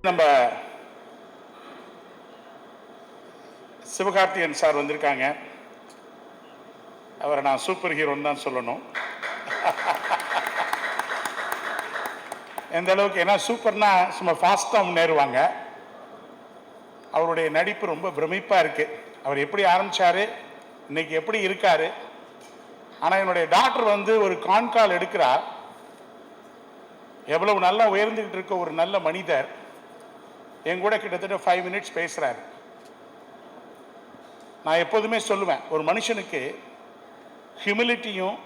நம்ம சிவகார்த்திகேயன் சார் வந்திருக்காங்க. அவரை நான் சூப்பர் ஹீரோன்னு தான் சொல்லணும். எந்த அளவுக்கு, ஏன்னா சூப்பர்னா சும்மா ஃபாஸ்ட்டாக முன்னேறுவாங்க. அவருடைய நடிப்பு ரொம்ப பிரமிப்பாக இருக்குது. அவர் எப்படி ஆரம்பித்தார், இன்னைக்கு எப்படி இருக்கார். ஆனால் என்னுடைய டாக்டர் வந்து ஒரு கான்கால் எடுக்கிறார். எவ்வளவு நல்லா உயர்ந்துக்கிட்டு இருக்க ஒரு நல்ல மனிதர் என் கூட கிட்டத்தட்ட 5 மினிட்ஸ் பேசுகிறார். நான் எப்போதுமே சொல்லுவேன், ஒரு மனுஷனுக்கு ஹியூமிலிட்டியும்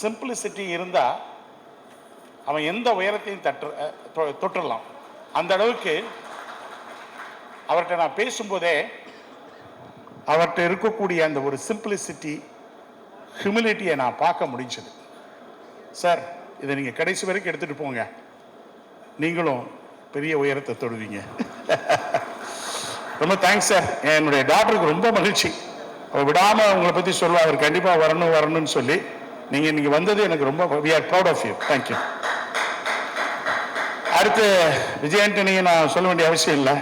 சிம்பிளிசிட்டியும் இருந்தால் அவன் எந்த உயரத்தையும் தொட்டுடலாம். அந்த அளவுக்கு அவர்கிட்ட நான் பேசும்போதே அவர்கிட்ட இருக்கக்கூடிய அந்த ஒரு சிம்பிளிசிட்டி, ஹியூமிலிட்டியை நான் பார்க்க முடிஞ்சது. சார், இதை நீங்கள் கடைசி வரைக்கும் எடுத்துகிட்டு போங்க, நீங்களும் பெரிய உயரத்தை தொடுவீங்க. ரொம்ப தேங்க்ஸ் சார். என்னுடைய டாக்டருக்கு ரொம்ப மகிழ்ச்சி. அவர் விடாமல் உங்களை பற்றி சொல்லுவார், அவர் கண்டிப்பாக வரணும்னு சொல்லி. நீங்கள் இன்னைக்கு வந்தது எனக்கு ரொம்ப, we are proud of you. Thank you. அடுத்து விஜய் ஆண்டனியை நான் சொல்ல வேண்டிய அவசியம் இல்லை,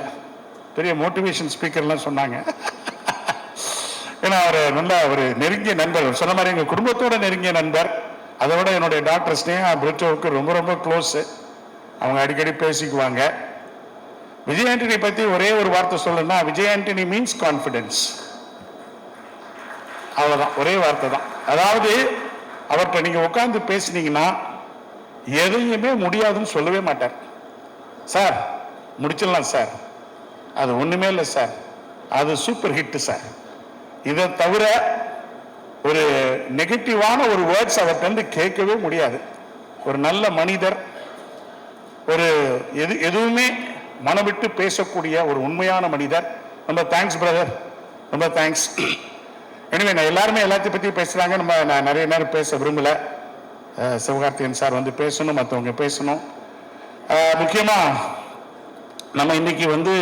பெரிய மோட்டிவேஷன் ஸ்பீக்கர்லாம் சொன்னாங்க. ஏன்னா அவர் நல்ல ஒரு நெருங்கிய நண்பர், சொன்ன மாதிரி எங்கள் குடும்பத்தோட நெருங்கிய நண்பர். அதை விட என்னுடைய டாக்டர் ஸ்னேகா பிரிட்டோவுக்கு ரொம்ப ரொம்ப க்ளோஸு. அவங்க அடிக்கடி பேசிக்குவாங்க. விஜய் ஆண்டனி பற்றி ஒரே ஒரு வார்த்தை சொல்லணும்னா, விஜய் ஆண்டனி மீன்ஸ் கான்ஃபிடென்ஸ். அவ்வளோதான், ஒரே வார்த்தை தான். அதாவது அவர்கிட்ட நீங்கள் உட்காந்து பேசினீங்கன்னா எதையுமே முடியாதுன்னு சொல்லவே மாட்டார். சார் முடிச்சிடலாம் சார், அது ஒன்றுமே இல்லை சார், அது சூப்பர் ஹிட்டு சார். இதை தவிர ஒரு நெகட்டிவான ஒரு வேர்ட்ஸ் அவர்கிட்ட கேட்கவே முடியாது. ஒரு நல்ல மனிதர், ஒரு எதுவுமே மனவிட்டு பேசக்கூடிய ஒரு உண்மையான மனிதர். ரொம்ப தேங்க்ஸ் பிரதர், ரொம்ப தேங்க்ஸ். எனவே நான் எல்லாருமே எல்லாத்தையும் பற்றி பேசுகிறாங்க, நான் நிறைய நேரம் பேச விரும்பலை. சிவகார்த்திகேயன் சார் வந்து பேசணும், மற்றவங்க பேசணும். முக்கியமாக நம்ம இன்னைக்கு வந்து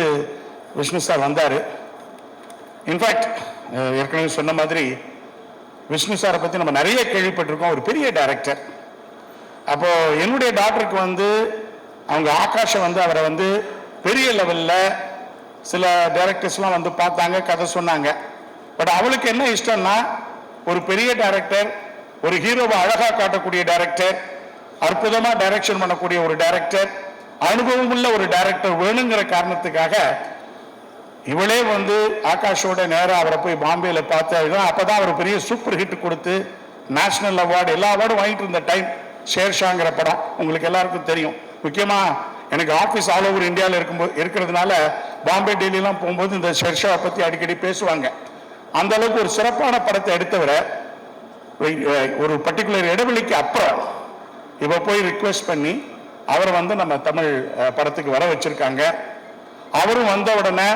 விஷ்ணு சார் வந்தார். இன்ஃபேக்ட் ஏற்கனவே சொன்ன மாதிரி விஷ்ணு சாரை பற்றி நம்ம நிறைய கேள்விப்பட்டிருக்கோம். ஒரு பெரிய டைரக்டர். அப்போது என்னுடைய டாக்டருக்கு வந்து அவங்க ஆகாஷை வந்து அவரை வந்து பெரிய லெவலில் சில டைரக்டர்ஸ்லாம் வந்து பார்த்தாங்க, கதை சொன்னாங்க. பட் அவளுக்கு என்ன இஷ்டம்னா, ஒரு பெரிய டைரக்டர், ஒரு ஹீரோவை அழகாக காட்டக்கூடிய டைரக்டர், அற்புதமாக டைரக்ஷன் பண்ணக்கூடிய ஒரு டைரக்டர், அனுபவம் உள்ள ஒரு டைரக்டர் வேணுங்கிற காரணத்துக்காக இவளே வந்து ஆகாஷோட நேராக அவரை போய் பாம்பேல பார்த்து, அப்போதான் அவர் பெரிய சூப்பர் ஹிட் கொடுத்து நேஷனல் அவார்டு, எல்லா அவார்டும் வாங்கிட்டு இருந்த டைம். ஷேர்ஷாங்கிற படம் உங்களுக்கு எல்லாருக்கும் தெரியும். முக்கியமாக எனக்கு ஆஃபீஸ் ஆல் ஓவர் இந்தியாவில் இருக்கிறதுனால பாம்பே டெல்லிலாம் போகும்போது இந்த ஷேர்ஷாவை பற்றி அடிக்கடி பேசுவாங்க. அந்த அளவுக்கு ஒரு சிறப்பான படத்தை எடுத்தவரை ஒரு பர்டிகுலர் இடைவெளிக்கு அப்புறம் இவ போய் ரிக்வெஸ்ட் பண்ணி அவரை வந்து நம்ம தமிழ் படத்துக்கு வர வச்சிருக்காங்க. அவரும் வந்த உடனே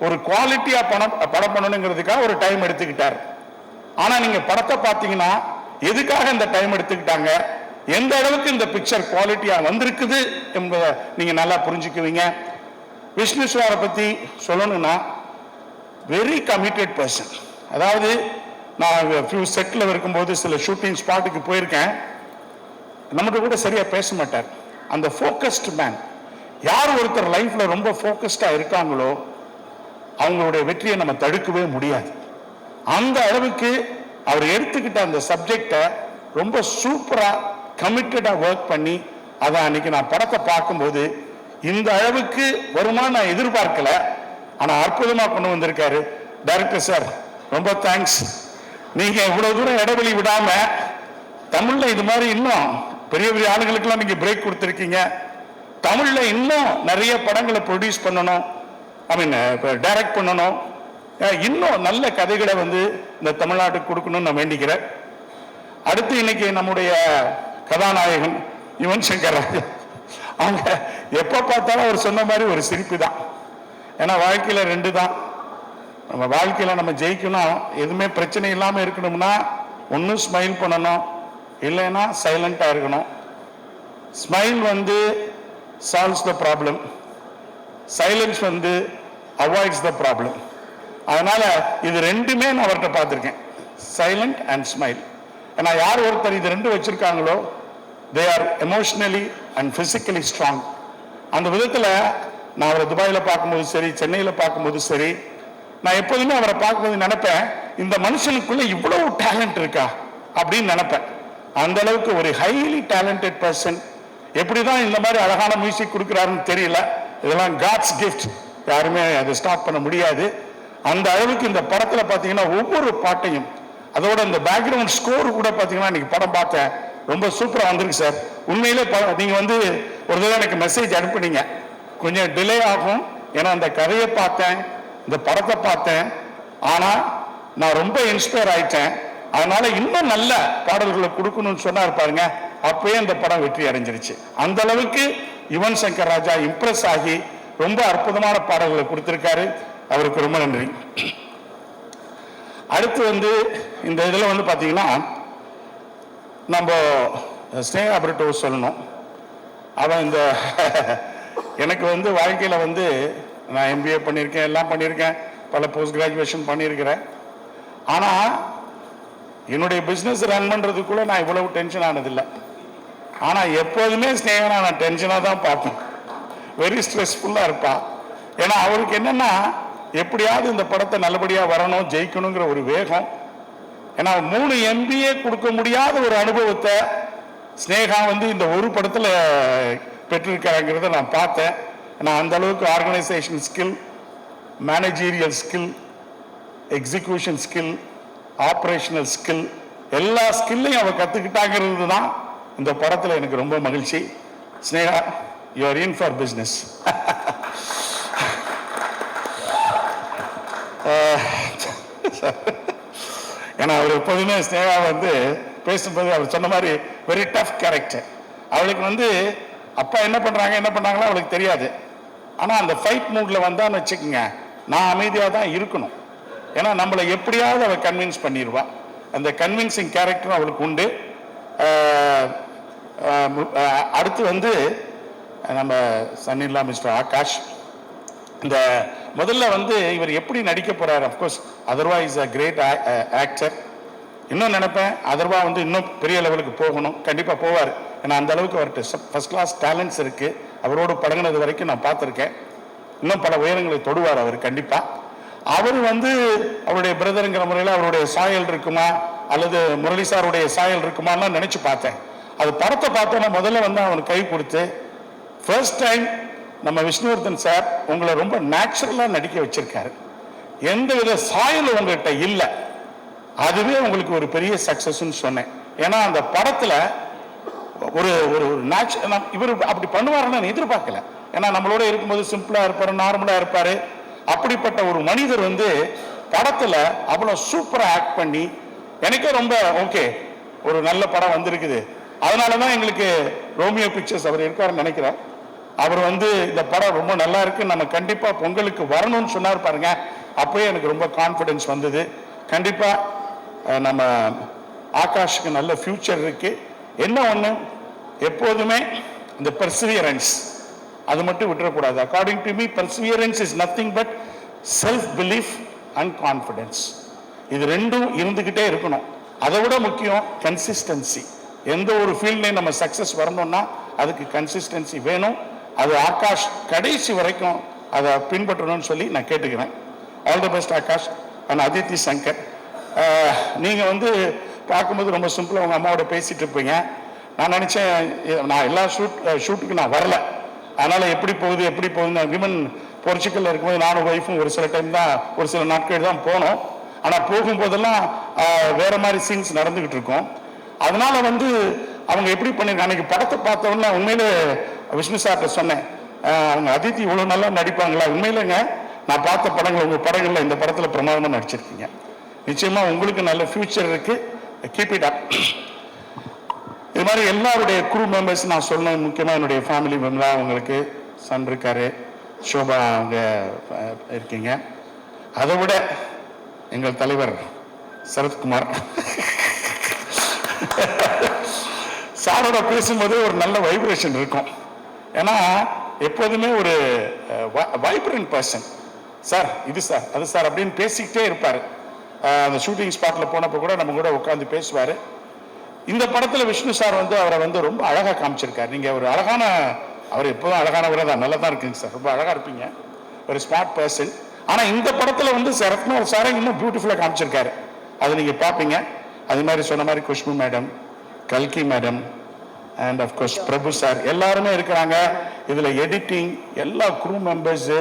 ஒரு குவாலிட்டியா படம் பண்ணணுங்கிறதுக்காக ஒரு டைம் எடுத்துக்கிட்டார். ஆனா நீங்க படத்தை பார்த்தீங்கன்னா எதுக்காக இந்த டைம் எடுத்துக்கிட்டாங்க, எந்த அளவுக்கு இந்த பிக்சர் குவாலிட்டியா வந்திருக்குது என்பதை நீங்க நல்லா புரிஞ்சுக்குவீங்க. விஷ்ணு சாரை பத்தி சொல்லணும்னா வெரி கமிட்டட் பர்சன். அதாவது நான் ஃபியூ செட்டில் இருக்கும்போது சில ஷூட்டிங் ஸ்பாட்டுக்கு போயிருக்கேன். நம்மகிட்ட கூட சரியா பேச மாட்டார். அந்த ஃபோக்கஸ்டு மேன். யார் ஒருத்தர் லைஃப்ல ரொம்ப ஃபோக்கஸ்டா இருக்காங்களோ அவங்களுடைய வெற்றியை நம்ம தடுக்கவே முடியாது. அந்த அளவுக்கு அவர் எடுத்துக்கிட்ட அந்த சப்ஜெக்டை ரொம்ப சூப்பரா கமிட்டடா ஒர்க் பண்ணி, அதை அன்னைக்கு நான் படத்தை பார்க்கும்போது இந்த அளவுக்கு வருமானம் நான் எதிர்பார்க்கல. ஆனா அற்புதமா கொண்டு வந்திருக்காரு. டைரக்டர் சார், ரொம்ப தேங்க்ஸ். நீங்க இவ்வளவு தூரம் இடைவெளி விடாம தமிழ்ல இது மாதிரி இன்னும் பெரிய பெரிய ஆளுங்களுக்கெல்லாம் நீங்க பிரேக் கொடுத்துருக்கீங்க. தமிழ்ல இன்னும் நிறைய படங்களை ப்ரொடியூஸ் பண்ணணும், டைரக்ட் பண்ணணும், இன்னும் நல்ல கதைகளை வந்து இந்த தமிழ்நாட்டுக்கு கொடுக்கணும்னு நான் வேண்டிக்கிறேன். அடுத்து இன்னைக்கு நம்முடைய கதாநாயகன் யுவன் சங்கர் ராஜா, அவங்க எப்ப பார்த்தாலும் அவர் சொன்ன மாதிரி ஒரு சிரிப்பு தான். ஏன்னா வாழ்க்கையில 2 தான். நம்ம வாழ்க்கையில நம்ம ஜெயிக்கணும், எதுவுமே பிரச்சனை இல்லாம இருக்கணும்னா ஒன்று ஸ்மைல் பண்ணணும், இல்லைன்னா சைலண்டா இருக்கணும். ஸ்மைல் வந்து சால்வ்ஸ் த ப்ராப்ளம், சைலன்ஸ் வந்து அவாய்ட்ஸ் த ப்ராப்ளம். அதனால இது 2மே நான் அவர்கிட்ட பார்த்துருக்கேன், சைலண்ட் அண்ட் ஸ்மைல். ஏன்னா யார் ஒருத்தர் இது 2 வச்சிருக்காங்களோ they are emotionally and physically strong. அந்த விதத்தில் நான் அவரை துபாயில் பார்க்கும்போது சரி, சென்னையில் பார்க்கும்போது சரி, நான் எப்போதுமே அவரை பார்க்கும்போது நினைப்பேன், இந்த மனுஷனுக்குள்ள இவ்வளவு டேலண்ட் இருக்கா அப்படின்னு நினைப்பேன். அந்த அளவுக்கு ஒரு ஹைலி டேலண்டட் பர்சன். எப்படிதான் இந்த மாதிரி அழகான மியூசிக் கொடுக்குறாருன்னு தெரியல. இதெல்லாம் காட்ஸ் கிஃப்ட், யாருமே அதை ஸ்டாப் பண்ண முடியாது. அந்த அளவுக்கு இந்த படத்துல பாத்தீங்கன்னா ஒவ்வொரு பாட்டையும், அதோட இந்த பேக்ரவுண்ட் ஸ்கோர் கூட பாத்தீங்கன்னா இன்னைக்கு படம் பார்த்தேன், ரொம்ப சூப்பரா வந்திருக்கு சார். உண்மையிலே நீங்க வந்து ஒரு தடவை எனக்கு மெசேஜ் அனுப்புனீங்க, கொஞ்சம் டிலே ஆகும் ஏன்னா அந்த கதையை பார்த்தேன், இந்த படத்தை பார்த்தேன், ஆனா நான் ரொம்ப இன்ஸ்பயர் ஆயிட்டேன், அதனால இன்னும் நல்ல பாடல்களை கொடுக்கணும்னு சொன்னார் பாருங்க. அப்பவே இந்த படம் வெற்றி அடைஞ்சிருச்சு. அந்த அளவுக்கு யுவன் சங்கர் ராஜா இம்ப்ரெஸ் ஆகி ரொம்ப அற்புதமான பாடல்களை கொடுத்திருக்காரு. அவருக்கு ரொம்ப நன்றி. அடுத்து வந்து இந்த இதில் வந்து பார்த்தீங்கன்னா நம்ம ஸ்னேகா பிரிட்டோ சொல்லணும். அவன் இந்த எனக்கு வந்து வாழ்க்கையில் வந்து நான் MBA பண்ணியிருக்கேன், எல்லாம் பண்ணியிருக்கேன், பல போஸ்ட் கிராஜுவேஷன் பண்ணியிருக்கிறேன். ஆனால் என்னுடைய பிஸ்னஸ் ரன் பண்ணுறதுக்குள்ள நான் இவ்வளவு டென்ஷன் ஆனதில்லை. ஆனால் எப்போதுமே ஸ்னேகனா நான் டென்ஷனாக தான் பார்ப்பேன், வெரி ஸ்ட்ரெஸ்ஃபுல்லாக இருப்பா. ஏன்னா அவருக்கு என்னென்னா எப்படியாவது இந்த படத்தை நல்லபடியாக வரணும், ஜெயிக்கணுங்கிற ஒரு வேகம். ஏன்னா 3 MBA கொடுக்க முடியாத ஒரு அனுபவத்தை ஸ்னேகா வந்து இந்த ஒரு படத்தில் பெற்றிருக்கிறாங்கிறத நான் பார்த்தேன். நான் அந்த அளவுக்கு organisation skill, managerial skill, execution skill, operational skill, எல்லா ஸ்கில்லையும் அவ கற்றுக்கிட்டாங்கிறது தான் இந்த படத்தில் எனக்கு ரொம்ப மகிழ்ச்சி. Sneha, you are in for business. ஏன்னா அவர் எப்போதுமே ஸ்னேகா வந்து பேசும்போது அவர் சொன்ன மாதிரி வெரி டஃப் கேரக்டர். அவளுக்கு வந்து அப்பா என்ன பண்ணாங்களோ அவளுக்கு தெரியாது. ஆனால் அந்த ஃபைட் மூட்ல வந்தான்னு வச்சுக்கோங்க, நான் அமைதியாக தான் இருக்கணும். ஏன்னா நம்மளை எப்படியாவது அவள் கன்வின்ஸ் பண்ணிடுவா. அந்த கன்வின்சிங் கேரக்டரும் அவளுக்கு உண்டு. அடுத்து வந்து நம்ம சன்னில்லா மிஸ்டர் ஆகாஷ். இந்த முதல்ல வந்து இவர் எப்படி நடிக்க போறாரு, of course Atharva is a great actor. இன்னும் நினைப்பேன் அதர்வா வந்து இன்னும் பெரிய லெவலுக்கு போகணும், கண்டிப்பாக போவார். ஏன்னா அந்த அளவுக்கு அவர்கிட்ட ஃபர்ஸ்ட் கிளாஸ் டேலண்ட்ஸ் இருக்கு. அவரோடு பழகினது வரைக்கும் நான் பார்த்துருக்கேன். இன்னும் பல உயரங்களை தொடுவார் அவர் கண்டிப்பாக. அவர் வந்து அவருடைய பிரதருங்கிற முறையில் அவருடைய சாயல் இருக்குமா அல்லது முரளி சாருடைய சாயல் இருக்குமான்னு நினைச்சு பார்த்தேன். அது படத்தை பார்த்தோன்னா முதல்ல வந்து அவனுக்கு கை கொடுத்து, ஃபர்ஸ்ட் டைம் நம்ம விஷ்ணுவர்தன் சார் உங்களை ரொம்ப நேச்சுரலாக நடிக்க வச்சிருக்காரு, எந்த வித சாயல் உங்கள்கிட்ட இல்லை, அதுவே உங்களுக்கு ஒரு பெரிய சக்சஸ்ன்னு சொன்னேன். ஏன்னா அந்த படத்தில் ஒரு ஒரு இவர் அப்படி பண்ணுவாருன்னு நான் எதிர்பார்க்கல. ஏன்னா நம்மளோட இருக்கும்போது சிம்பிளா இருப்பாரு, நார்மலா இருப்பாரு. அப்படிப்பட்ட ஒரு மனிதர் வந்து படத்துல அவ்வளவு சூப்பரா ஆக்ட் பண்ணி எனக்கே ரொம்ப ஓகே, ஒரு நல்ல படம் வந்திருக்குது. அதனாலதான் எங்களுக்கு ரோமியோ பிக்சர்ஸ் அவர் இருக்காருன்னு நினைக்கிறேன். அவர் வந்து இந்த படம் ரொம்ப நல்லா இருக்கு, நம்ம கண்டிப்பா பொங்கலுக்கு வரணும்னு சொன்னார் பாருங்க. அப்பவே எனக்கு ரொம்ப கான்ஃபிடன்ஸ் வந்தது. கண்டிப்பா நம்ம ஆகாஷுக்கு நல்ல ஃபியூச்சர் இருக்கு. என்ன ஒண்ணு, எப்போதுமே இந்த பெர்சிவியரன்ஸ் அது மட்டும் விட்டுறக்கூடாது. According to me perseverance is nothing but self belief and confidence. இது ரெண்டும் இருந்துகிட்டே இருக்கணும். அதை விட முக்கியம் கன்சிஸ்டன்சி. எந்த ஒரு ஃபீல்ட்லையும் நம்ம சக்சஸ் வரணும்னா அதுக்கு கன்சிஸ்டன்சி வேணும். அது ஆகாஷ் கடைசி வரைக்கும் அதை பின்பற்றணும்னு சொல்லி நான் கேட்டுக்கிறேன். All the best Akash and Aditi Shankar. நீங்க வந்து பார்க்கும்போது ரொம்ப சிம்பிளா உங்க அம்மாவோட பேசிட்டு இருப்பீங்க. நான் நினைச்சேன் நான் எல்லா ஷூட்டுக்கு நான் வரல, அதனால எப்படி போகுதுன்னு விமன் போர்ச்சுக்கல்ல இருக்கும்போது நானும் ஒய்ஃபும் ஒரு சில டைம் தான், ஒரு சில நாட்கள் தான் போனோம். ஆனால் போகும்போதெல்லாம் வேற மாதிரி சீன்ஸ் நடந்துகிட்டு இருக்கும். அதனால வந்து அவங்க எப்படி பண்ணிருக்காங்க, அன்னைக்கு படத்தை பார்த்தோன்னா உண்மையில விஷ்ணு சார்கிட்ட சொன்னேன், அவங்க அதித்தி இவ்வளவு நல்லா நடிப்பாங்களா? உண்மையிலங்க நான் பார்த்த படங்கள், உங்க படங்கள்ல இந்த படத்துல பிரமாதமா நடிச்சிருக்கீங்க. நிச்சயமா உங்களுக்கு நல்ல ஃபியூச்சர் இருக்கு, கீப் இட் அப். இது மாதிரி எல்லாருடைய குரூ மெம்பர்ஸ் நான் சொன்னேன். முக்கியமாக என்னுடைய ஃபேமிலி மெம்பரா உங்களுக்கு சன் இருக்காரு, ஷோபா அவங்க இருக்கீங்க. அதை விட எங்கள் தலைவர் சரத்குமார் சாரோட பேசும்போது ஒரு நல்ல வைப்ரேஷன் இருக்கும். ஏன்னா எப்போதுமே ஒரு வைப்ரண்ட் பர்சன். சார் இது சார் அது சார் அப்படின்னு பேசிக்கிட்டே இருப்பார். அந்த ஷூட்டிங் ஸ்பாட்ல போனப்போ கூட நம்ம கூட உட்காந்து பேசுவார். இந்த படத்தில் விஷ்ணு சார் வந்து அவரை வந்து ரொம்ப அழகாக காமிச்சிருக்காரு. நீங்கள் ஒரு அழகான அவர் எப்போதும் அழகானவரே தான், நல்லா தான் இருக்குங்க சார், ரொம்ப அழகாக இருப்பீங்க, ஒரு ஸ்மார்ட் பர்சன். ஆனால் இந்த படத்தில் வந்து சரத்குமார் சாரை இன்னும் பியூட்டிஃபுல்லாக காமிச்சிருக்காரு, அது நீங்கள் பார்ப்பீங்க. அது மாதிரி சொன்ன மாதிரி குஷ்பு மேடம், கல்கி madam and of course Prabhu sir எல்லாருமே இருக்கிறாங்க. இதில் எடிட்டிங் எல்லா க்ரூ மெம்பர்ஸு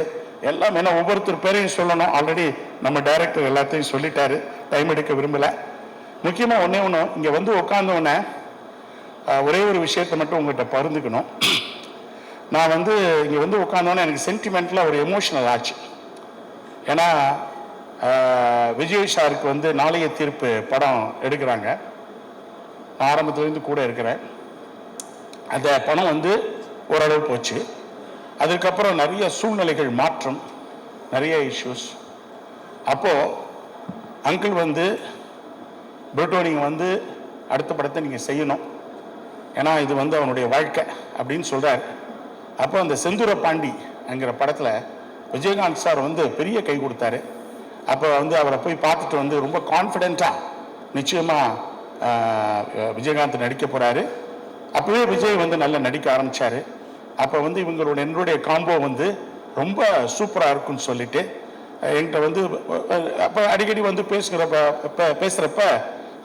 எல்லாம், ஏன்னா ஒவ்வொருத்தர் பேரையும் சொல்லணும், ஆல்ரெடி நம்ம டைரக்டர் எல்லாத்தையும் சொல்லிட்டாரு, டைம் எடுக்க விரும்பலை. முக்கியமாக ஒன்றே ஒன்று, இங்கே வந்து உட்காந்தோடனே ஒரே ஒரு விஷயத்தை மட்டும் உங்கள்கிட்ட பகிர்ந்துக்கணும். நான் வந்து இங்கே வந்து உட்காந்தோன்னே எனக்கு சென்டிமெண்ட்டில் ஒரு எமோஷனல் ஆச்சு. ஏன்னா விஜய் சாருக்கு வந்து நாளைய தீர்ப்பு படம் எடுக்கிறாங்க, நான் ஆரம்பத்துலேருந்து கூட இருக்கிறேன். அந்த படம் வந்து ஓரளவு போச்சு. அதுக்கப்புறம் நிறைய சூழ்நிலைகள் மாற்றம், நிறைய இஷ்யூஸ். அப்போது அங்கிள் வந்து புருட்டோ நீங்கள் வந்து அடுத்த படத்தை நீங்கள் செய்யணும், ஏன்னா இது வந்து அவனுடைய வாழ்க்கை அப்படின்னு சொல்கிறார். அப்போ அந்த செந்தூர பாண்டி என்கிற படத்தில் விஜயகாந்த் சார் வந்து பெரிய கை கொடுத்தாரு. அப்போ வந்து அவரை போய் பார்த்துட்டு வந்து ரொம்ப கான்ஃபிடென்ட்டாக நிச்சயமாக விஜயகாந்த் நடிக்க போகிறாரு. அப்போவே விஜய் வந்து நல்லா நடிக்க ஆரம்பித்தார். அப்போ வந்து என்னுடைய காம்போ வந்து ரொம்ப சூப்பராக இருக்குன்னு சொல்லிட்டு என்கிட்ட வந்து அப்போ அடிக்கடி வந்து பேசுகிறப்ப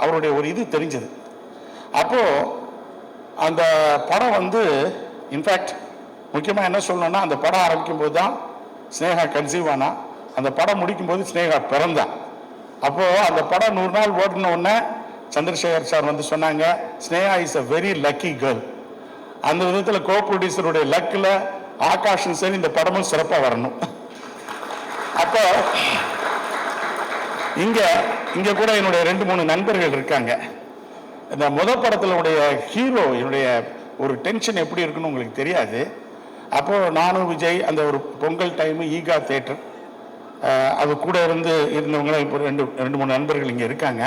அவருடைய ஒரு இது தெரிஞ்சது. அப்போது அந்த படம் வந்து இன்ஃபேக்ட் முக்கியமாக என்ன சொல்லணும்னா, அந்த படம் ஆரம்பிக்கும் போது தான் ஸ்னேகா கன்சீவ் ஆனா, அந்த படம் முடிக்கும்போது ஸ்னேகா பிறந்தா. அப்போது அந்த படம் 100 நாள் ஓடின உடனே சந்திரசேகர் சார் வந்து சொன்னாங்க, Sneha is a very lucky girl. அந்த விதத்தில் கோ ப்ரொடியூசருடைய லக்கில் ஆகாஷும் சரி இந்த படமும் சிறப்பாக வரணும். அப்போ இங்கே கூட என்னுடைய 2-3 நண்பர்கள் இருக்காங்க. இந்த படத்தினுடைய ஹீரோ என்னுடைய ஒரு டென்ஷன் எப்படி இருக்குன்னு உங்களுக்கு தெரியாது. அப்போது நானும் விஜய் அந்த ஒரு பொங்கல் டைமு ஈகா தேட்டர், அது கூட இருந்தவங்களாம் இப்போ 2-3 நண்பர்கள் இங்கே இருக்காங்க.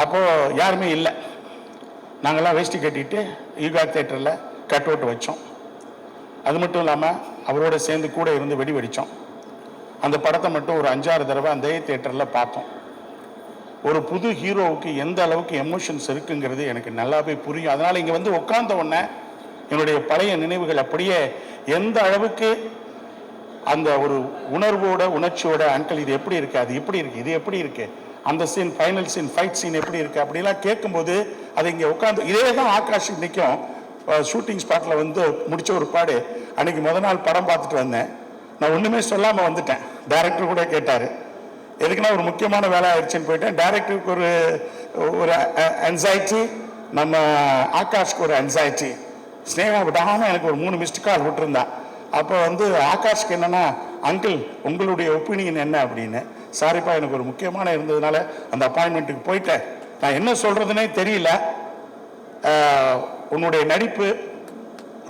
அப்போது யாருமே இல்லை, நாங்கள்லாம் வேஷ்டி கட்டிட்டு ஈகா தேட்டரில் கட் அவுட் வச்சோம். அது மட்டும் இல்லாமல் அவரோட சேர்ந்து கூட இருந்து வெடி வெடித்தோம். அந்த படத்தை மட்டும் ஒரு 5-6 தடவை அந்த தேட்டரில் பார்த்தோம். ஒரு புது ஹீரோவுக்கு எந்த அளவுக்கு எமோஷன்ஸ் இருக்குங்கிறது எனக்கு நல்லாவே புரியும். அதனால் இங்கே வந்து உட்கார்ந்த உடனே என்னுடைய பழைய நினைவுகள் அப்படியே எந்த அளவுக்கு அந்த ஒரு உணர்வோட உணர்ச்சியோட, அங்கிள் இது எப்படி இருக்கு, அது எப்படி இருக்கு, இது எப்படி இருக்கு, அந்த scene final scene fight scene எப்படி இருக்கு அப்படிலாம் கேட்கும்போது அது இங்கே உட்காந்து இதே தான் ஆகாஷ் இன்றைக்கும் ஷூட்டிங் ஸ்பாட்டில் வந்து முடிச்ச ஒரு பாடு. அன்னைக்கு நாள் படம் பார்த்துட்டு வந்தேன், நான் ஒன்றுமே சொல்லாமல் வந்துட்டேன். டைரக்டர் கூட கேட்டார், எதுக்குன்னா ஒரு முக்கியமான வேலை ஆயிடுச்சுன்னு போயிட்டேன். டைரக்டருக்கு ஒரு அன்சைட்டி, நம்ம ஆகாஷ்க்கு ஒரு அன்சைட்டி. ஸ்னேகா விடாமல் எனக்கு ஒரு 3 மிஸ்டு கால் விட்டுருந்தா. அப்போ வந்து ஆகாஷ்க்கு என்னென்னா, அங்கிள் உங்களுடைய ஒப்பீனியன் என்ன அப்படின்னு. சாரிப்பா, எனக்கு ஒரு முக்கியமான இருந்ததுனால அந்த அப்பாயின்மெண்ட்டுக்கு போயிட்டேன், நான் என்ன சொல்கிறதுனே தெரியல. உன்னுடைய நடிப்பு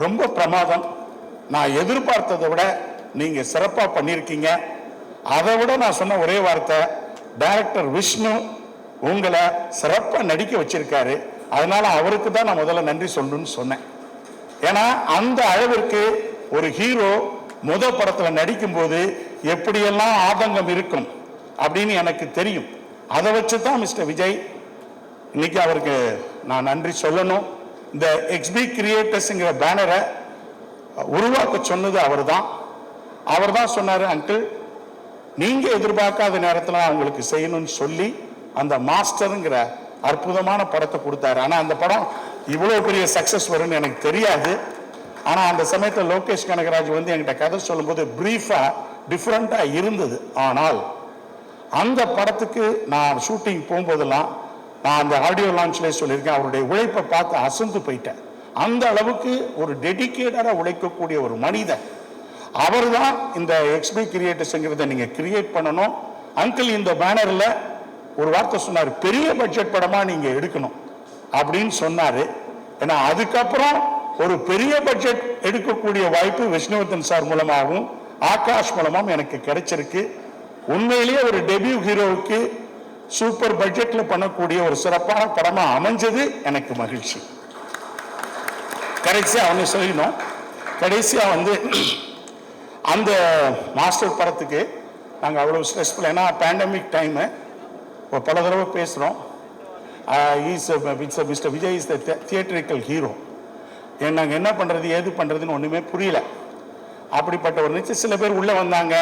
ரொம்ப பிரமாதம், நான் எதிர்பார்த்ததை விட நீங்கள் சிறப்பாக பண்ணியிருக்கீங்க. அதை விட நான் சொன்ன ஒரே வார்த்தை, டைரக்டர் விஷ்ணு உங்களை சிறப்பாக நடிக்க வச்சிருக்காரு, அதனால அவருக்கு தான் நான் முதல்ல நன்றி சொல்லணும்னு சொன்னேன். ஏன்னா அந்த அளவிற்கு ஒரு ஹீரோ படத்தில் நடிக்கும்போது எப்படியெல்லாம் ஆதங்கம் இருக்கும் அப்படின்னு எனக்கு தெரியும். அதை வச்சு தான் மிஸ்டர் விஜய் இன்னைக்கு அவருக்கு நான் நன்றி சொல்லணும். இந்த எக்ஸ்பி கிரியேட்டர்ஸ்ங்கிற பேனரை உருவாக்க சொன்னது அவர் தான் சொன்னார், அங்கிள் நீங்க எதிர்பார்க்காத நேரத்தில் அவங்களுக்கு செய்யணும்னு சொல்லி அந்த மாஸ்டருங்கிற அற்புதமான படத்தை கொடுத்தாரு. ஆனால் அந்த படம் இவ்வளோ பெரிய சக்சஸ் வரும்னு எனக்கு தெரியாது. ஆனால் அந்த சமயத்தில் லோகேஷ் கனகராஜ் வந்து என்கிட்ட கதை சொல்லும்போது பிரீஃபாக டிஃப்ரெண்ட்டாக இருந்தது. ஆனால் அந்த படத்துக்கு நான் ஷூட்டிங் போகும்போதெல்லாம் நான் அந்த ஆடியோ லான்ச்லேயே சொல்லியிருக்கேன், அவருடைய உழைப்பை பார்த்து அசந்து போயிட்டேன். அந்த அளவுக்கு ஒரு டெடிக்கேட்டடாக உழைக்கக்கூடிய ஒரு மனிதன் அவர் தான். இந்த எக்ஸ்பி கிரியேட்டர்ஸ்ங்கிறத நீங்கள் கிரியேட் பண்ணணும். அங்கிள் இந்த பேனரில் ஒரு வார்த்தை சொன்னார், பெரிய பட்ஜெட் படமாக நீங்கள் எடுக்கணும் அப்படின்னு சொன்னார். ஏன்னா அதுக்கப்புறம் ஒரு பெரிய பட்ஜெட் எடுக்கக்கூடிய வாய்ப்பு விஷ்ணுவர்தன் சார் மூலமாகவும் ஆகாஷ் மூலமாகவும் எனக்கு கிடைச்சிருக்கு. உண்மையிலேயே ஒரு டெபியூ ஹீரோவுக்கு சூப்பர் பட்ஜெட்ல பண்ணக்கூடிய ஒரு சிறப்பான படமா அமைஞ்சது எனக்கு மகிழ்ச்சி. கடைசியா அவங்க சொல்லணும், கடைசியா வந்து அந்த மாஸ்டர் படத்துக்கு நாங்கள் அவ்வளோ ஸ்ட்ரெஸ்ஃபுல், ஏன்னா பேண்டமிக் டைமு பல தடவை பேசுகிறோம். Mister Vijay is the theatrical hero. நாங்கள் என்ன பண்ணுறது ஏது பண்ணுறதுன்னு ஒன்றுமே புரியல. அப்படிப்பட்ட ஒரு நிச்சயம் சில பேர் உள்ளே வந்தாங்க,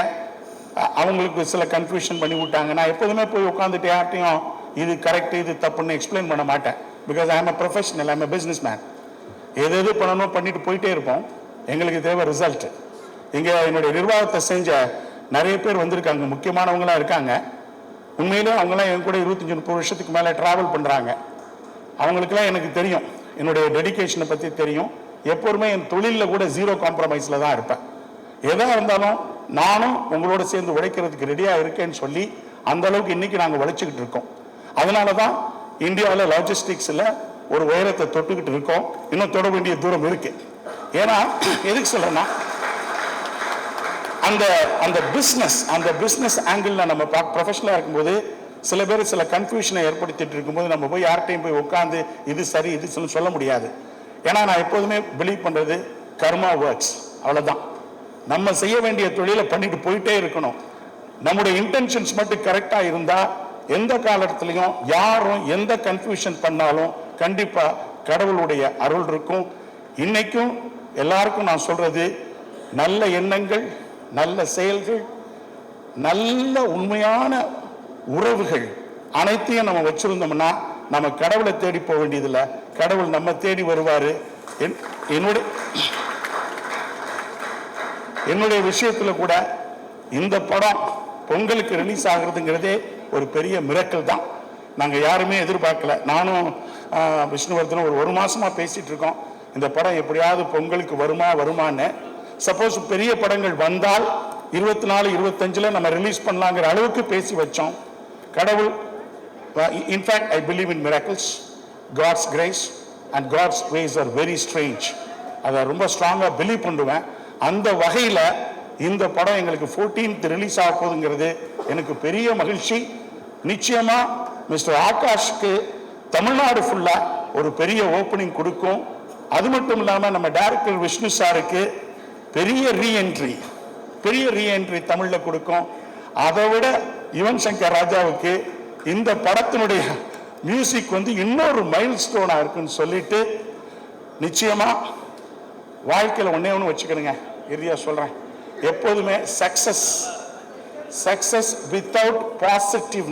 அவங்களுக்கு சில கன்ஃபியூஷன் பண்ணி விட்டாங்க. நான் எப்போதுமே போய் உட்காந்துட்டு யார்ட்டையும் இது கரெக்ட் இது தப்புன்னு எக்ஸ்பிளைன் பண்ண மாட்டேன். Because I am a professional, I am a business man. எது பண்ணணும் பண்ணிட்டு போயிட்டே இருப்போம். எங்களுக்கு தேவை ரிசல்ட். இங்கே என்னுடைய நிர்வாகத்தை செஞ்ச நிறைய பேர் வந்திருக்காங்க, முக்கியமானவங்களாம் இருக்காங்க. உண்மையிலே அவங்களாம் என் கூட 25-30 வருஷத்துக்கு மேலே ட்ராவல் பண்ணுறாங்க. அவங்களுக்கெல்லாம் எனக்கு தெரியும், என்னுடைய டெடிக்கேஷனை பற்றி தெரியும். எப்போதுமே என் தொழிலில் கூட ஜீரோ காம்ப்ரமைஸில் தான் இருப்பேன். எதாக இருந்தாலும் நானும் உங்களோட சேர்ந்து உழைக்கிறதுக்கு ரெடியாக இருக்கேன்னு சொல்லி அந்த அளவுக்கு இன்னைக்கு நாங்கள் உழைச்சிக்கிட்டு இருக்கோம். அதனால தான் இந்தியாவில் லாஜிஸ்டிக்ஸில் ஒரு உயரத்தை தொட்டுக்கிட்டு இருக்கோம். இன்னும் தொட வேண்டிய தூரம் இருக்கு. ஏன்னா எதுக்கு சொல்றேன்னா, அந்த பிஸ்னஸ் ஆங்கிள் நம்ம ப்ரொஃபஷனலாக இருக்கும்போது சில பேர் சில கன்ஃபியூஷனை ஏற்படுத்திட்டு இருக்கும்போது நம்ம போய் யார்கிட்டையும் போய் உட்காந்து இது சரி இது சொல்ல முடியாது. ஏன்னா நான் எப்போதுமே பிலீவ் பண்ணுறது கர்மா ஒர்க்ஸ், அவ்வளோதான். நம்ம செய்ய வேண்டிய தொழிலை பண்ணிட்டு போயிட்டே இருக்கணும். நம்முடைய இன்டென்ஷன்ஸ் மட்டும் கரெக்டாக இருந்தால் எந்த காலத்திலையும் யாரும் எந்த கன்ஃபியூஷன் பண்ணாலும் கண்டிப்பாக கடவுளுடைய அருள் இருக்கும். இன்னைக்கும் எல்லாருக்கும் நான் சொல்றது, நல்ல எண்ணங்கள், நல்ல செயல்கள், நல்ல உண்மையான உறவுகள் அனைத்தையும் நம்ம வச்சிருந்தோம்னா நம்ம கடவுளை தேடி போக வேண்டியதில்லை, கடவுள் நம்ம தேடி வருவாரு. என்னுடைய விஷயத்துல கூட இந்த படம் பொங்கலுக்கு ரிலீஸ் ஆகுறதுங்கிறதே ஒரு பெரிய மிரக்கல் தான். நாங்க யாருமே எதிர்பார்க்கல. நானும் விஷ்ணுவர்தனும் ஒரு மாசமா பேசிட்டு இருக்கோம், இந்த படம் எப்படியாவது பொங்கலுக்கு வருமான்னு. சப்போஸ் பெரிய படங்கள் வந்தால் 24, 25 நம்ம ரிலீஸ் பண்ணலாங்கிற அளவுக்கு பேசி வச்சோம். கடவுள், in fact I believe in miracles, God's grace and God's ways are very strange. அதை ரொம்ப ஸ்ட்ராங்காக பிலீவ் பண்ணுவேன். அந்த வகையில் இந்த படம் எங்களுக்கு 14th ரிலீஸ் ஆக போகுதுங்கிறது எனக்கு பெரிய மகிழ்ச்சி. நிச்சயமா மிஸ்டர் ஆகாஷ்க்கு தமிழ்நாடு ஃபுல்லா ஒரு பெரிய ஓப்பனிங் கொடுக்கும். அது மட்டும் இல்லாமல் நம்ம டைரக்டர் விஷ்ணு சாருக்கு பெரிய ரீஎன்ட்ரி தமிழ்ல கொடுக்கும். அதை விட யுவன் சங்கர் ராஜாவுக்கு இந்த படத்தினுடைய மியூசிக் இன்னொரு மைல் ஸ்டோனா இருக்குன்னு சொல்லிட்டு, நிச்சயமா வாழ்க்கையில் ஒன்னே ஒன்று வச்சுக்கணுங்க, இறுதியா சொல்றேன், எப்போதுமே success without positive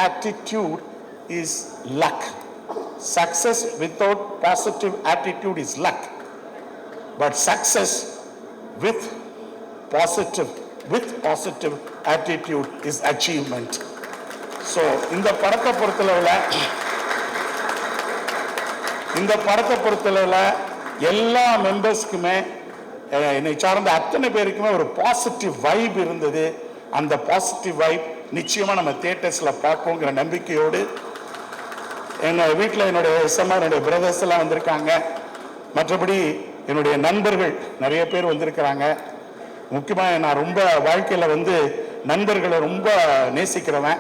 attitude is luck. Success without positive attitude is luck, but success with positive attitude is achievement. So இந்த படத்தை பொறுத்தளவுல எல்லா மெம்பர்ஸ்க்குமே, என்னை சார்ந்த அத்தனை பேருக்குமே ஒரு பாசிட்டிவ் வைப் இருந்தது. அந்த பாசிட்டிவ் வைப் நிச்சயமா நம்ம தியேட்டர்ஸ்ல பார்ப்போங்கிற நம்பிக்கையோடு, எங்கள் வீட்டில் என்னுடைய எஸ்எம்ஆர், என்னுடைய பிரதர்ஸ் எல்லாம் வந்திருக்காங்க. மற்றபடி என்னுடைய நண்பர்கள் நிறைய பேர் வந்திருக்கிறாங்க. முக்கியமாக நான் ரொம்ப வாழ்க்கையில் நண்பர்களை ரொம்ப நேசிக்கிறவன்.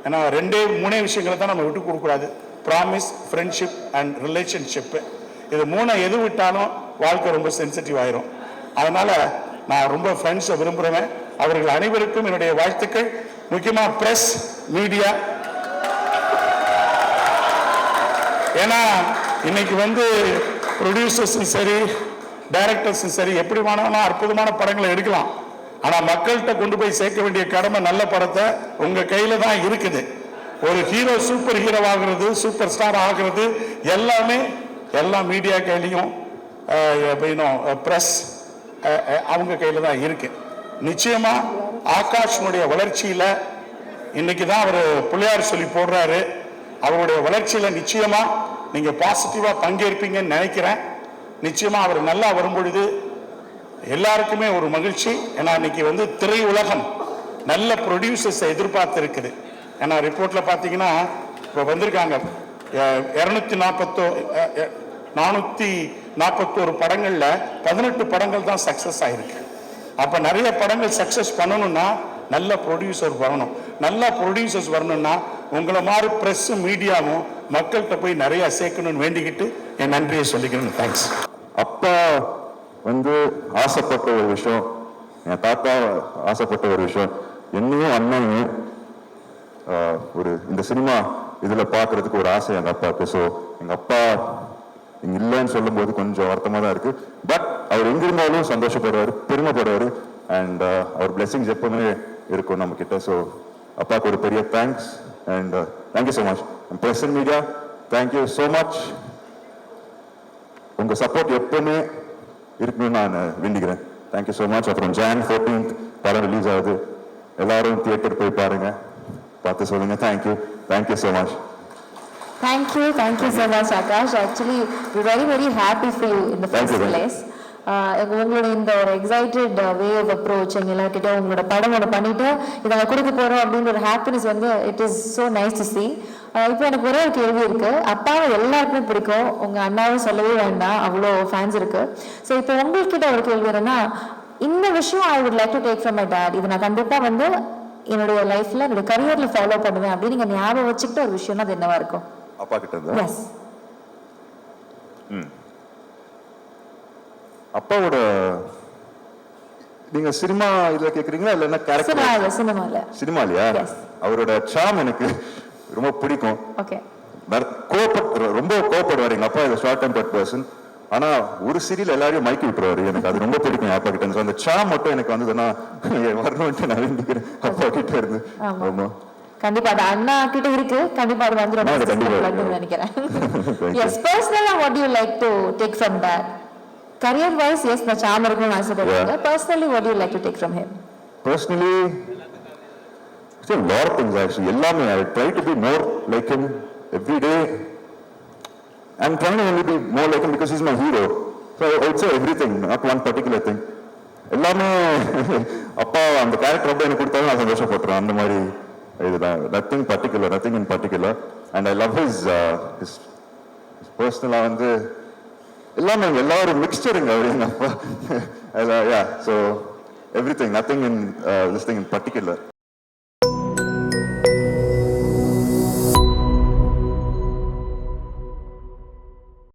ஏன்னா 2-3 விஷயங்களை தான் நம்ம விட்டு கொடுக்கூடாது, ப்ராமிஸ், ஃப்ரெண்ட்ஷிப் அண்ட் ரிலேஷன்ஷிப்பு. இது 3 எது விட்டாலும் வாழ்க்கை ரொம்ப சென்சிட்டிவ் ஆயிரும். அதனால நான் ரொம்ப ஃப்ரெண்ட்ஸை விரும்புகிறேன். அவர்கள் அனைவருக்கும் என்னுடைய வாழ்த்துக்கள். முக்கியமாக ப்ரெஸ், மீடியா, ஏன்னா இன்னைக்கு ப்ரொடியூசர்ஸும் சரி டைரக்டர்ஸும் சரி எப்படி வேணாலும் அற்புதமான படங்களை எடுக்கலாம். ஆனால் மக்கள்கிட்ட கொண்டு போய் சேர்க்க வேண்டிய கடமை நல்ல படத்தை உங்கள் கையில் தான் இருக்குது. ஒரு ஹீரோ சூப்பர் ஹீரோ ஆகிறது, சூப்பர் ஸ்டார் ஆகிறது எல்லாம் மீடியா கையிலையும் ப்ரெஸ் அவங்க கையில் தான் இருக்கு. நிச்சயமா ஆகாஷனுடைய வளர்ச்சியில் இன்னைக்கு தான் அவர் பிள்ளையார் சொல்லி போடுறாரு. அவருடைய வளர்ச்சியில நிச்சயமா நீங்க பாசிட்டிவா பங்கேற்பீங்கன்னு நினைக்கிறேன். நிச்சயமா அவர் நல்லா வரும்பொழுது எல்லாருக்குமே ஒரு மகிழ்ச்சி. ஏன்னா இன்னைக்கு திரை உலகம் நல்ல ப்ரொடியூசர்ஸ் எதிர்பார்த்து இருக்குது. ஏன்னா ரிப்போர்ட்ல பாத்தீங்கன்னா இப்போ வந்திருக்காங்க 441 படங்கள்ல 18 படங்கள் தான் சக்சஸ் ஆயிருக்கு. அப்ப நிறைய படங்கள் சக்சஸ் பண்ணணும்னா நல்ல ப்ரொடியூசர் வரணும். நல்ல ப்ரொடியூசர்ஸ் வரணும்னா உங்களை மாதிரி பிரஸும் மீடியாவும் மக்கள்கிட்ட போய் நிறைய சேர்க்கணும்னு வேண்டிக்கிட்டு என் நன்றியை சொல்லிக்கிறேன். தேங்க்ஸ். அப்பா ஆசைப்பட்ட ஒரு விஷயம், என் தாத்தா ஆசைப்பட்ட ஒரு விஷயம், என்னையும் அண்ணனையும் ஒரு இந்த சினிமா இதுல பாக்குறதுக்கு ஒரு ஆசை எங்க அப்பாவுக்கு. ஸோ எங்க அப்பா இங்க இல்லைன்னு சொல்லும்போது கொஞ்சம் வருத்தமா தான் இருக்கு. பட் அவர் எங்க இருந்தாலும் சந்தோஷப்படுவார், பெருமைப்படுவார். அண்ட் அவர் பிளெஸிங்ஸ் எப்பவுமே இருக்கும் நம்ம கிட்ட. ஸோ அப்பாவுக்கு ஒரு பெரிய thanks. And thank you so much. Present media, thank you so much. உங்க சப்போர்ட் எப்பவுமே இருக்குன்னு நான் வேண்டிக்கிறேன். Thank you so much. அப்புறம் Jan 14th படம் ரிலீஸ் ஆகுது. எல்லாரும் தியேட்டர் போய் பாருங்க, பார்த்து சொல்லுங்க. Thank you so much. Thank you so much, Akash. Actually, we're very, very happy for you in the Thank first you. place. உங்களோட இந்த ஒரு எக்ஸைட்டட் வே ஆஃப் அப்ரோச் எங்க எல்லாருக்கிட்ட உங்களோட படம் ஒன்று பண்ணிட்டு இதை நாங்கள் கொடுக்க போறோம் அப்படின்ற ஒரு ஹாப்பினஸ் வந்து it is so nice to C. இப்போ எனக்கு ஒரே ஒரு கேள்வி இருக்கு. அப்பாவை எல்லாருக்குமே பிடிக்கும், உங்க அண்ணாவும் சொல்லவே வேண்டாம், அவ்வளோ ஃபேன்ஸ் இருக்கு. ஸோ இப்போ உங்கள்கிட்ட ஒரு கேள்வி என்னன்னா, இந்த விஷயம் I would like to take from my dad, இது நான் கண்டிப்பா வந்து என்னுடைய லைஃப்ல என்னுடைய கரியர்ல ஃபாலோ பண்ணுவேன் அப்படின்னு நீங்க ஞாபகம் வச்சுக்கிட்ட ஒரு விஷயம்னா அது என்னவா இருக்கும்? அப்பா கிட்ட இருந்தா எஸ். அப்பாவோட நீங்க சினிமா இதுல கேக்குறீங்களா இல்லன்னா கேரக்டர்? சினிமாலயா? அவரோட சாம் எனக்கு ரொம்ப பிடிக்கும். ஓகே. ரொம்ப கோவப்படுவார் எங்க அப்பா. Short tempered person. ஆனா ஒரு சீரியல் எல்லாரையும் மயக்கி விட்டுருவாரு. எனக்கு அது ரொம்ப பிடிக்கும் அப்பா கிட்ட இருந்து. அந்த சாம் மட்டும் எனக்கு வந்ததுன்னா வரணும்னு நான் வேண்டிக்கிறேன் அப்பா கிட்ட இருந்து. ஆமா, கண்டிப்பா அது அண்ணா கிட்ட இருக்கு. கண்டிப்பா அது வந்து நினைக்கிறேன். எஸ். பர்சனலா what you like to take from dot? Career wise, yes, the charm இருக்குன்னு ஆசைப்படுறீங்க. Personally, what do you like to take from him? Personally, it's a lot of things actually. எல்லாமே I try to be more like him every day. I'm trying to only be more like him because he's my hero. So I would say everything, not one particular thing. எல்லாமே அப்பா அந்த character அப்பா எனக்கு கொடுத்தாலும் நான் சந்தோஷப்படுறேன். அந்த மாதிரி இதுதான். nothing in particular. And I love his personal வந்து எல்லாரும் மிக்ஸ்டருங்க அவர் எங்க அப்பா. So everything, nothing in this thing in particular.